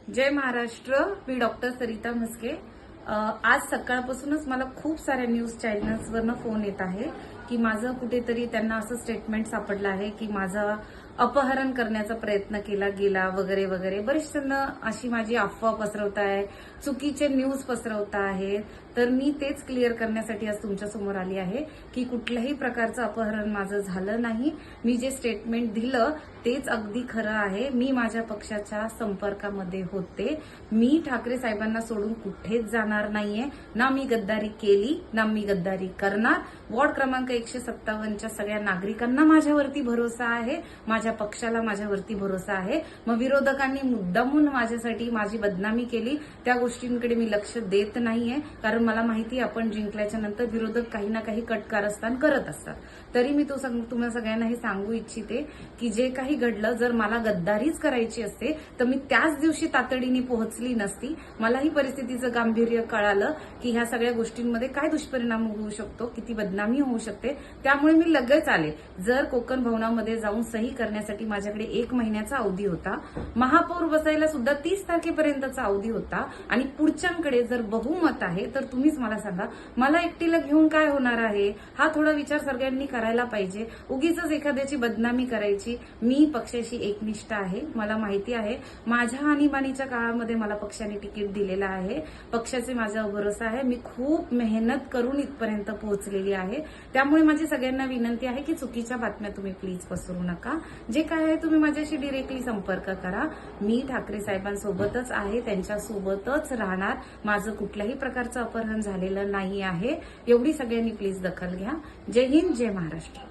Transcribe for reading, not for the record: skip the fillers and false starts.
जय महाराष्ट्र. मी doctor Sarita Mhaske. आज सकाळपासूनच मला खूप साऱ्या न्यूज चॅनल्सवरनं फोन येत आहे की माझं कुठेतरी त्यांना असं स्टेटमेंट सापडलं आहे की माझं अपहरण करण्याचा प्रयत्न केला गेला वगैरे वगैरे. बरेच जण अशी माझी अफवा पसरवत आहे, चुकीचे न्यूज पसरवत आहेत. तर मी तेच क्लिअर करण्यासाठी आज तुमच्या समोर आली आहे की कुठल्याही प्रकारचं अपहरण माझं झालं नाही. मी जे स्टेटमेंट दिलं तेच अगदी खरं आहे. मी माझ्या पक्षाच्या संपर्कामध्ये होते. मी ठाकरे साहेबांना सोडून कुठेच जाणार नाहीये. ना मी गद्दारी केली ना मी गद्दारी करणार. वॉर्ड क्रमांक 157च्या सगळ्या नागरिकांना माझ्यावरती भरोसा आहे, माझ्या पक्षाला माझ्यावरती भरोसा आहे. मग विरोधकांनी मुद्दामून माझ्यासाठी माझी बदनामी केली त्या गोष्टींकडे मी लक्ष देत नाहीये, कारण मला माहिती आपण जिंकल्याच्या नंतर विरोधक काही ना काही कटकारस्थान करत असतात. तरी मी तुम्हाला सगळ्यांना हे सांगू इच्छिते की जे काही घडलं, जर मला गद्दारीच करायची असते तर मी त्याच दिवशी तातडीने पोहोचली नसती. मलाही परिस्थितीचं गांभीर्य कळालं की ह्या सगळ्या गोष्टींमध्ये काय दुष्परिणाम होऊ शकतो, किती बदनामी होऊ शकते. त्यामुळे मी लगेच आले. जर कोकण भवनामध्ये जाऊन सही करण्यासाठी माझ्याकडे 1 महिन्याचा अवधी होता, महापौर बसायला सुद्धा 30 तारखेपर्यंतचा अवधी होता, आणि पुढच्यांकडे जर बहुमत आहे तर तुम्हीच मला सांगा, मला एकटीला घेऊन काय होणार आहे. हा थोडा विचार सगळ्यांनी करायला पाहिजे. उगीच एखाद्याची बदनामी करायची. मी पक्षाशी एकनिष्ठ आहे. मला माहिती आहे माझ्या आणीबाणीच्या काळामध्ये मला पक्षाने तिकीट दिलेलं आहे. पक्षाचे माझ्यावर भरोसा आहे. मी खूप मेहनत करून इथपर्यंत पोहोचलेली आहे. त्यामुळे माझी सगळ्यांना विनंती आहे की चुकीच्या बातम्या तुम्ही प्लीज पसरू नका. जे काय आहे तुम्ही माझ्याशी डिरेक्टली संपर्क करा. मी ठाकरे साहेबांसोबतच आहे, त्यांच्यासोबतच राहणार. माझं कुठल्याही प्रकारचं अपहरण झालेलं नाही आहे. एवढी सगळ्यांनी प्लीज दखल घ्या. जय हिंद, जय महाराष्ट्र.